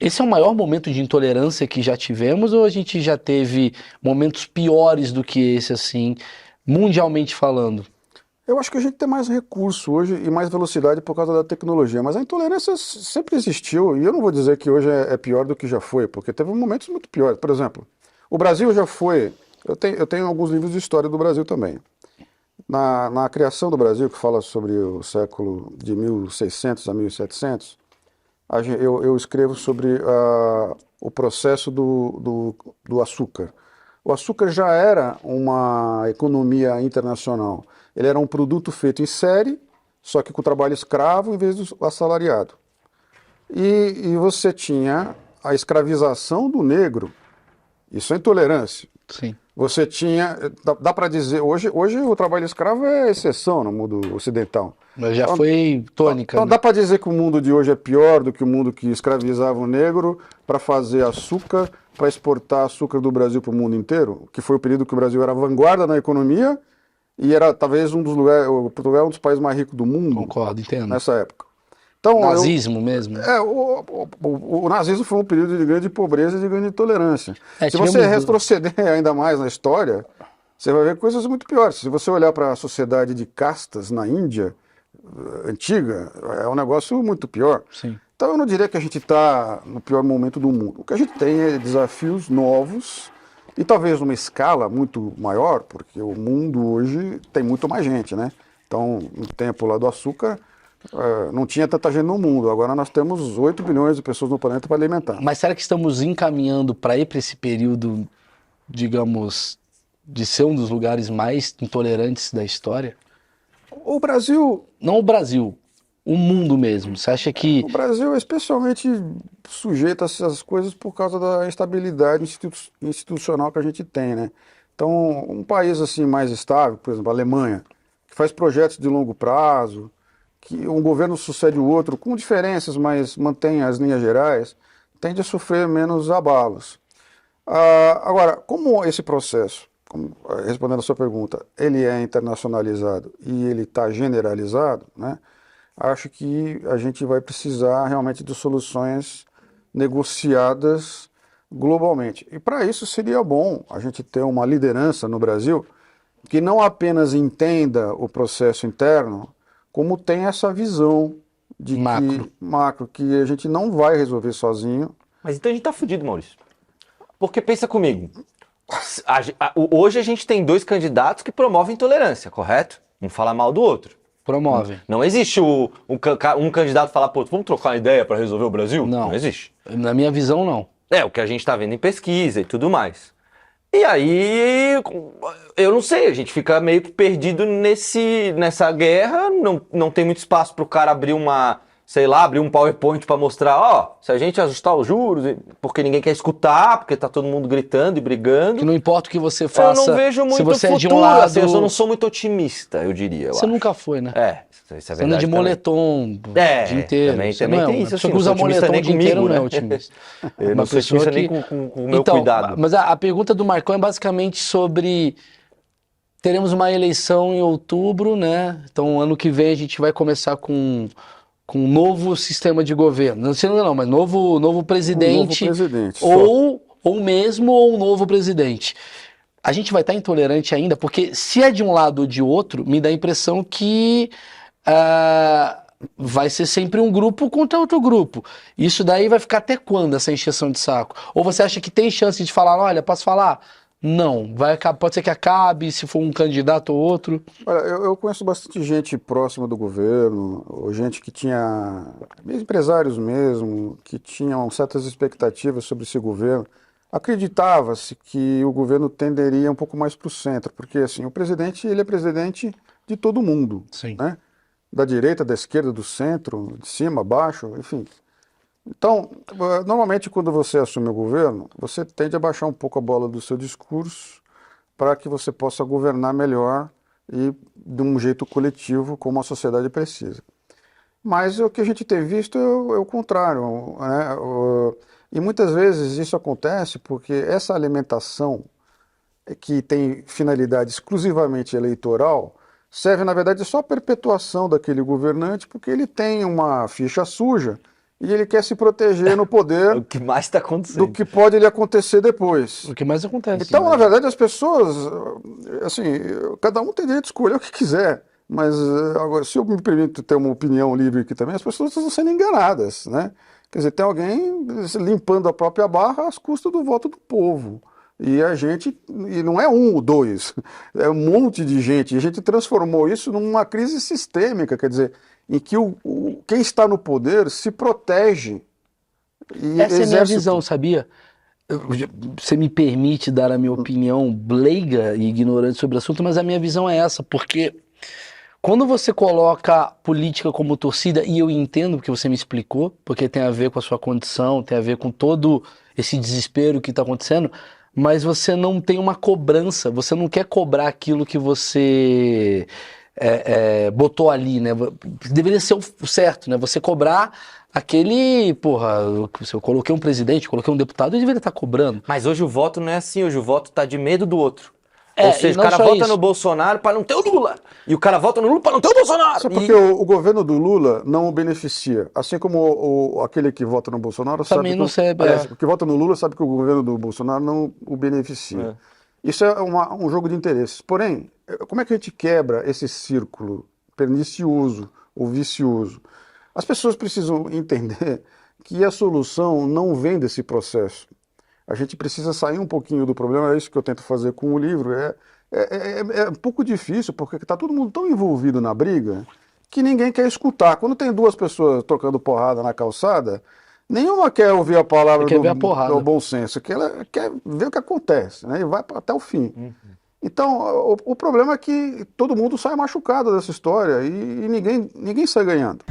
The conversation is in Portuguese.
Esse é o maior momento de intolerância que já tivemos ou a gente já teve momentos piores do que esse, assim, mundialmente falando? Eu acho que a gente tem mais recurso hoje e mais velocidade por causa da tecnologia, mas a intolerância sempre existiu, e eu não vou dizer que hoje é pior do que já foi, porque teve momentos muito piores. Por exemplo, o Brasil já foi. Eu tenho alguns livros de história do Brasil também. Na criação do Brasil, que fala sobre o século de 1600 a 1700, eu escrevo sobre o processo do açúcar. O açúcar já era uma economia internacional. Ele era um produto feito em série, só que com trabalho escravo em vez do assalariado. E você tinha a escravização do negro. Isso é intolerância. Sim. Você tinha, dá para dizer, hoje o trabalho escravo é exceção no mundo ocidental. Mas já foi tônica, Então né? dá para dizer que o mundo de hoje é pior do que o mundo que escravizava o negro para fazer açúcar, para exportar açúcar do Brasil para o mundo inteiro, que foi o período que o Brasil era vanguarda na economia e era talvez um dos lugares, Portugal é um dos países mais ricos do mundo Concordo, entendo. nessa época. Então, Nazismo mesmo? o nazismo foi um período de grande pobreza e de grande intolerância. Se você tivemos- retroceder ainda mais na história, você vai ver coisas muito piores. Se você olhar para a sociedade de castas na Índia, antiga, é um negócio muito pior. Sim. Então eu não diria que a gente está no pior momento do mundo. O que a gente tem é desafios novos e talvez numa escala muito maior, porque o mundo hoje tem muito mais gente, né? Então, no tempo lá do açúcar, não tinha tanta gente no mundo. Agora nós temos 8 bilhões de pessoas no planeta para alimentar. Mas será que estamos encaminhando para ir para esse período, digamos, de ser um dos lugares mais intolerantes da história? O Brasil, Não o Brasil, o mundo mesmo. Você acha que... o Brasil é especialmente sujeito a essas coisas por causa da instabilidade institucional que a gente tem, né? Então, um país assim mais estável, por exemplo, a Alemanha, que faz projetos de longo prazo, que um governo sucede o outro, com diferenças, mas mantém as linhas gerais, tende a sofrer menos abalos. Agora, como esse processo, respondendo a sua pergunta, ele é internacionalizado e ele está generalizado, né? Acho que a gente vai precisar realmente de soluções negociadas globalmente. E para isso seria bom a gente ter uma liderança no Brasil que não apenas entenda o processo interno, como tem essa visão de macro, que a gente não vai resolver sozinho. Mas então a gente tá fudido, Maurício. Porque pensa comigo, hoje a gente tem dois candidatos que promovem intolerância, correto? Um fala mal do outro. Promovem. Não existe um candidato falar, pô, vamos trocar uma ideia para resolver o Brasil? Não. Não existe. Na minha visão, não. É o que a gente tá vendo em pesquisa e tudo mais. E aí, eu não sei, a gente fica meio que perdido nessa guerra, não tem muito espaço pro cara abrir abrir um PowerPoint para mostrar, ó, se a gente ajustar os juros, porque ninguém quer escutar, porque tá todo mundo gritando e brigando. Que não importa o que você faça. Eu não vejo muito se você futuro, é de um lado, assim, eu não sou muito otimista, eu diria. Você nunca foi, né? Isso é Você anda verdade de também. moletom o dia inteiro. Também Você não é tem uma isso, pessoa assim, que não usa sou otimista moletom o nem dia inteiro comigo, não é né? otimista. Eu Uma não sou pessoa otimista que... nem com o meu Então, cuidado. mas a pergunta do Marcão é basicamente sobre... Teremos uma eleição em outubro, né? Então, ano que vem a gente vai começar com um novo sistema de governo. Não, mas novo presidente. Um novo presidente, ou mesmo um novo presidente. A gente vai estar intolerante ainda, porque se é de um lado ou de outro, me dá a impressão que vai ser sempre um grupo contra outro grupo. Isso daí vai ficar até quando, essa encheção de saco? Ou você acha que tem chance de falar, olha, posso falar? Não, pode ser que acabe, se for um candidato ou outro. Olha, eu conheço bastante gente próxima do governo, ou gente que tinha, empresários mesmo, que tinham certas expectativas sobre esse governo. Acreditava-se que o governo tenderia um pouco mais para o centro, porque assim, o presidente, ele é presidente de todo mundo, Sim. né? Da direita, da esquerda, do centro, de cima, abaixo, enfim. Então, normalmente quando você assume o governo, você tende a baixar um pouco a bola do seu discurso para que você possa governar melhor e de um jeito coletivo, como a sociedade precisa. Mas o que a gente tem visto é o contrário, né? E muitas vezes isso acontece porque essa alimentação que tem finalidade exclusivamente eleitoral serve, na verdade, só à perpetuação daquele governante, porque ele tem uma ficha suja e ele quer se proteger no É poder o que mais está do acontecendo. que pode lhe acontecer depois. O que mais acontece. Então, né? na verdade, as pessoas, assim, cada um tem direito de escolher o que quiser, mas agora, se eu me permito ter uma opinião livre aqui também, as pessoas estão sendo enganadas, né? Quer dizer, tem alguém limpando a própria barra às custas do voto do povo. E a gente, e não é um ou dois, é um monte de gente. E a gente transformou isso numa crise sistêmica, quer dizer, em que quem está no poder se protege. E Essa é a minha exerce- visão, sabia? Você me permite dar a minha opinião leiga e ignorante sobre o assunto, mas a minha visão é essa, porque quando você coloca política como torcida, e eu entendo porque você me explicou, porque tem a ver com a sua condição, tem a ver com todo esse desespero que está acontecendo, mas você não tem uma cobrança, você não quer cobrar aquilo que você botou ali, né? Deveria ser o certo, né? Você cobrar aquele, porra, se eu coloquei um presidente, coloquei um deputado, eu deveria estar cobrando. Mas hoje o voto não é assim, hoje o voto tá de medo do outro. É, Ou e seja, o não cara só vota isso. no Bolsonaro para não ter o Lula. E o cara vota no Lula para não ter o Bolsonaro. Isso é porque o governo do Lula não o beneficia. Assim como aquele que vota no Bolsonaro Também sabe não que sabe, aliás, o que vota no Lula sabe que o governo do Bolsonaro não o beneficia. Isso é um jogo de interesses. Porém, como é que a gente quebra esse círculo pernicioso ou vicioso? As pessoas precisam entender que a solução não vem desse processo. A gente precisa sair um pouquinho do problema, é isso que eu tento fazer com o livro. É um pouco difícil, porque está todo mundo tão envolvido na briga que ninguém quer escutar. Quando tem duas pessoas trocando porrada na calçada, nenhuma quer ouvir a palavra Quer ver a porrada. do bom senso, que ela quer ver o que acontece, né? E vai até o fim. Então, o problema é que todo mundo sai machucado dessa história e ninguém sai ganhando.